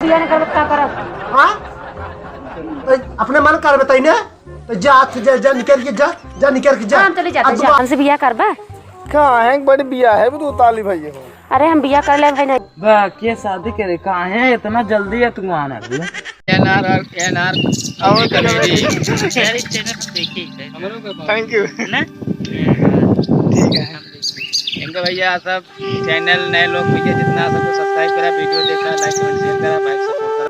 बिया ने कर का करब। हां अपने मन कर बताई ने तो जा निकल के जा निकल के जा। हम चले जाते हैं हमसे बिया करबा कहाँ है बड़ी बिया है वो तो ताली भाई हो। अरे हम बिया कर ले भाई ना बा के शादी करे कहाँ है इतना जल्दी है तुम आना भी एनआर और कॉमेडी थैंक यू ना ठीक है। इनका भैया सब चैनल नए लोग भैया जितना सबको सब्सक्राइब करा वीडियो देखा लाइक कमेंट शेयर करा भाई सपोर्ट करा।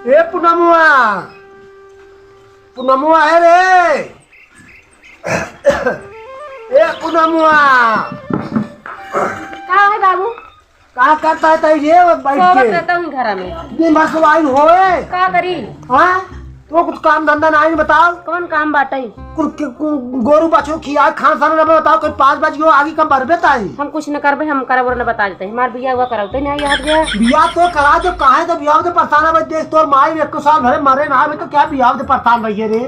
ए पुनमुआ है रे। ए पुनमुआ का है बाबू का करता है ये बैठ सोवत के रहता हूं घर में दिन भर सुवाई होए का करी। हां तो कुछ काम धंधा नहीं बताओ कौन काम बाटई गोरू बछरू खिया खान साना ना बताओ कोई 5 बजे हो आगे कम भरबे ताई हम कुछ न करबे हम करब और न बता देते हमार बिया हुआ कराउते नहीं हट गया बियाह तो करा दो काहे तो बियाह दे परेशान है देख तोर माई एक साल भरे मरे ना है तो क्या बियाह दे परेशान भइए रे।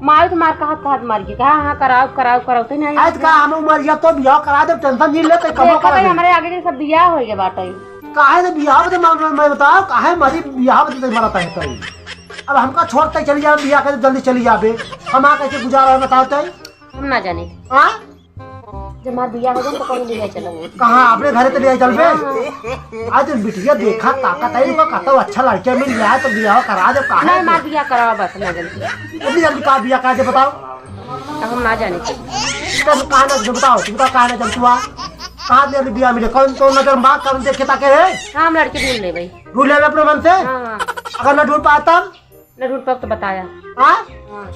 मार तो मार कहा मार के कहा हां कराउते नहीं आज का हम उमर या तो बियाह करा दे टेंशन नहीं लेते कब कब हमारे आगे के सब बिया हो गए बाटई काहे तो बियाह दे मैं बताओ काहे मरी बियाह दे मरता है तई अब हमका छोड़ते चली जाओ बियाह के जल्दी चली जाबे हम आ कैसे गुजारा है बताओ तई हम ना जाने। हां जब मार बिया हो गए तो कौन ले चलो कहां अपने घरे ते ले चलबे। आज बिटिया देखा ताकत है इनका कहता अच्छा लड़के मिल गया तो बियाह करा दे काहे नहीं मार बिया करावा बस ना जल्दी इतनी जल्दी का बियाह करा दे बताओ हम ना जाने तब कहां ना बताओ तुम का कहां ना जब तुआ कहां ले बियाह मिले कौन तो नजर बात कर देखे ताके है हम लड़के ढूंढ ले भाई ढूंढ ले अपने मन से। हां अगर न ढूंढ पाया तब न ढूंढ पाब तो बताया। हां हां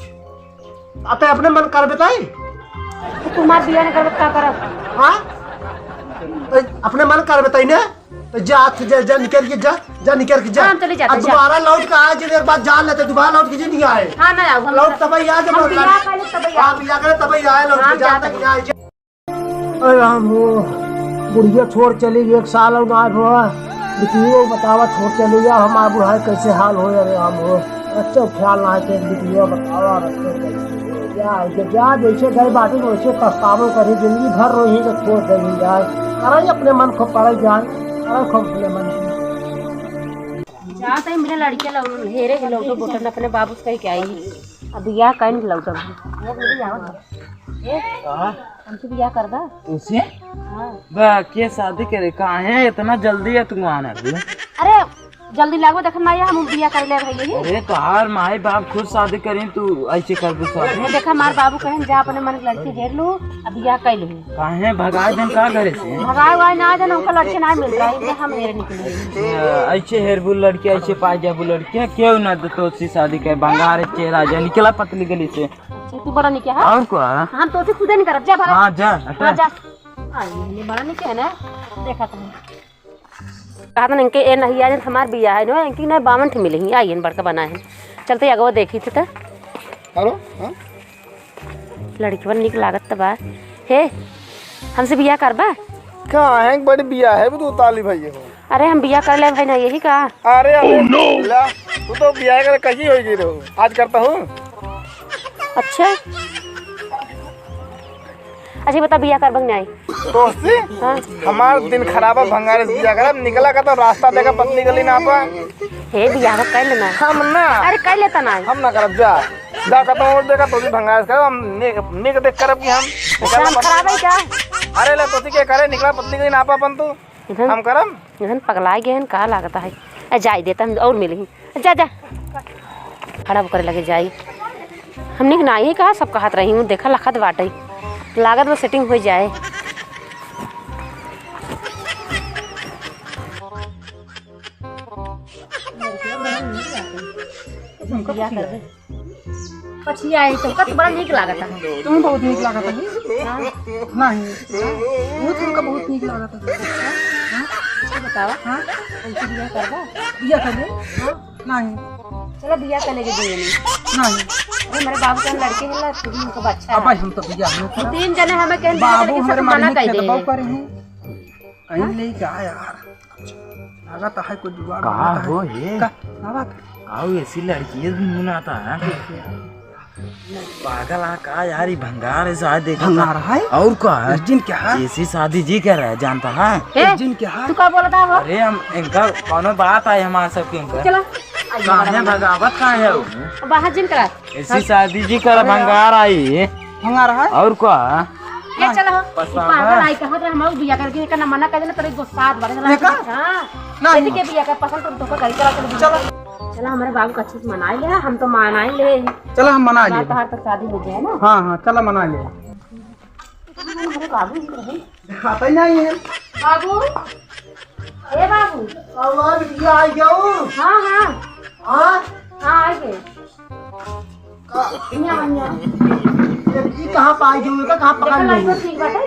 अपने अपने मन कर बताई तो तुम्हार बिया ने कर का करब। हां अपने मन कर बताई ने तो जा निकल के जा निकल के जा। हम चले जाते हैं दोबारा लौट के आए जिस बात जान लेते दोबारा लौट के नहीं आए। हां ना आओ हम लौट तब आ जब बिया पहले तब हां बिया करे तब आए लौट के जाते नहीं आए। अरे राम हो बुढ़िया छोड़ चली गई 1 साल और ना हुआ बिटिया बतावा छोड़ चली गया हमारा बुढ़ाई कैसे हाल हो अरे राम हो अच्छा ख्याल ना है बिटिया बतावा रखे कैसे जा जैसे गए बाटी वैसे पछतावो करी जिंदगी भर रोही के छोड़ देनी जाए करे अपने मन को पड़े जाए करे खूब अपने मन जाते ही मेरे लड़के लोग हेरे के लोग बोटन अपने बाबू से कह के आई अब बिया कहीं नहीं लौटा वो बोली जाओ ए हमसे बिया कर दा तुझसे हां बा के शादी करे कहाँ है इतना जल्दी है तुम आना भी। अरे जल्दी लागो देख ना हम बिया कर ले भई अरे तोहार माई बाप खुद शादी करें तू ऐसे कर दे शादी देखा मार बाबू कहन जा अपने मन के लड़के हेर लो अब बिया कर लो कहाँ है भगाए दिन का घरे से भगाए वाय ना जाना उनका लड़के ना मिल रहा है हम हेरे निकले ऐसे हेरबू लड़के ऐसे पा जाबू लड़के क्यों ना तो उससे शादी कर बंगार चेहरा जा निकला पतली गली से तू बड़ा नहीं क्या और क्या हम तो से खुद नहीं करब जा हाँ जा हां जा आई ये बड़ा नहीं क्या ना देखा तुम कहता इनके ए नहीं आज हमार बिया है नो इनकी ना 52 ठे मिले ही आई बड़का बना है चलते आगे वो देखी थी तो हेलो हां लड़की बन निक लागत त बा हे हमसे बिया करबा कहाँ है बड़ी बिया है वो तो ताली भाई हो। अरे हम बिया कर ले भाई ना यही का अरे ला तू तो बिया कर कहीं हो गई रहो आज करता हूँ। अच्छा अच्छा बता बिया कर बंग नहीं दोस्ती हां हमार दिन खराब है भंगारे से बिया कर निकला का तो रास्ता देखा पतली गली ना पा हे बिया कर लेना हम ना अरे कर लेता ना हम ना करब जा जा खत्म हो देखा तो भी भंगार कर हम निक देख करब कि हम खराब है क्या। अरे ले तोसी के करे निकला पतली गली ना पा पन तू हम करम इधन पगला गए हैं का लागता है ए जाई देता हम और मिली जा जा खड़ा करे लगे जाई हमने ना ही कहा सब कहत रही हूँ देखा लखत बाटे लागत में सेटिंग हो जाए क्या करबे पछिया आई तो कत बड़ा नीक लागत है तुम बहुत नीक लागत है नहीं वो तुमका बहुत नीक लागत है। हां बतावा हां कैसे बिया करबा बिया करे नहीं चलो बिया करने के लिए नहीं अरे मेरे बाबू के लड़के हैं ना उनका बच्चा अब हम तो बिया हम 3 जने हमें कहन बाबू हमारे मना कर दे करे हैं कहीं ले क्या यार, लगा तो है कुछ जुगाड़ कहा बनाता हो है। ये क्या बात? आओ ऐसी लड़की भी मुन आता है पागल आ का यार, ये भंगार है शायद देखा भंगार है? और क्या है? अर्जुन क्या है? ऐसी शादी जी क्या रहा जानता है? अर्जुन क्या है? तू का बोलता है? अरे हम इनका कौन बात है हमारे सबके इनका चलो कहाँ है भगावत कहाँ है वो? बाहर जिन करा ऐसी शादी जी कर भंगार आई भंगार है? और क्या? ये चलो पछतावा। पागल आई कहां रे हम बिया करके का मना कर देना तेरे गुस्सा बढ़ गया। देखा? हां नहीं। नहीं के बिया का पसंद तो करी चला चलो हमारे बाबू का अच्छे से मना ले, हम तो मना ही ले। चलो हम मना लिए। बाहर तक शादी हो जाए ना। हाँ हाँ चलो मना लिए। हमारे बाबू रहे दिखाता ही नहीं है। बाबू ए बाबू और बिटिया आई जाऊं। हां हां हाँ हां आ गए ये कहाँ पाई जाऊँ का कहाँ पकड़ देखो ली? लाइफ ठीक बाटे।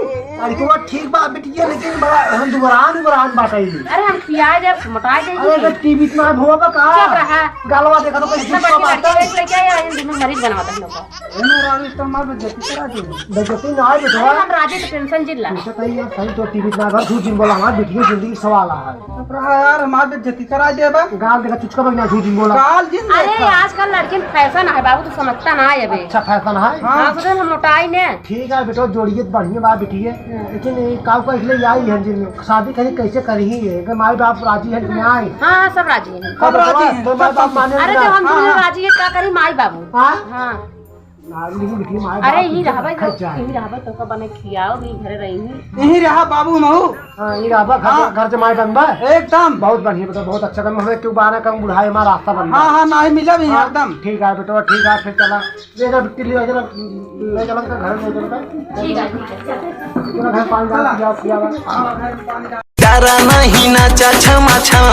अरे तो ठीक बात बिटिया, लेकिन बड़ा हम दुबरान बाटा ही। अरे हम पियाज जब मोटा अरे जाएंगे अगर टीवी इतना भुआ का चुप रहा। गालवा देखा तो कैसे इतना गुस्सा बड़ी आता लड़की लेके आया है, मरीज बनाता है लोग को। बेइज्जती ना है बेटा। अरे हम राजे तो टेंशन जिल्ला बेटा कहीं यार सही तो टीवी इतना घर झूठ बोला हमारी बिटिया जिंदगी सवाल है। यार हमारे बेइज्जती करा दे बा। गाल देखा चुचका बगना झूठ बोला। काल जिन अरे आजकल लड़की में फैशन है बाबू, तू समझता ना है अभी। अच्छा फैशन है। हाँ सोचे हम मोटाई ने ठीक है बेटा, जोड़िए बढ़िया बात बिटिया, लेकिन ये काम को इसलिए आई है जिन शादी कहीं कैसे करी है कि माई बाप राजी है कि आई? हाँ सब राजी हैं। सब राजी हैं। तो माई बाप माने अरे जब हम दोनों राजी है क्या करी माई बाबू? हाँ हाँ लेकिन बिटिया माई अरे बाप यही रहा भाई, खच जाए। यही रहा भाई तो का बने खियाओ भी घरे रही हूँ। यही रहा बाबू महू हाँ ये रहा हाँ। घर से माई बनबा एकदम। बहुत बढ़िया बेटा, बहुत अच्छा काम हमें क्यों बारह कम बुढ़ाए हमारा रास्ता बन हाँ हाँ नहीं मिला भी एकदम। ठीक है बेटा, ठीक है फिर चला ले जा बिट्टी ले चला ले चला घर ले चला ठीक है घर पानी डाल दिया डरा नहीं नाचा छमा छम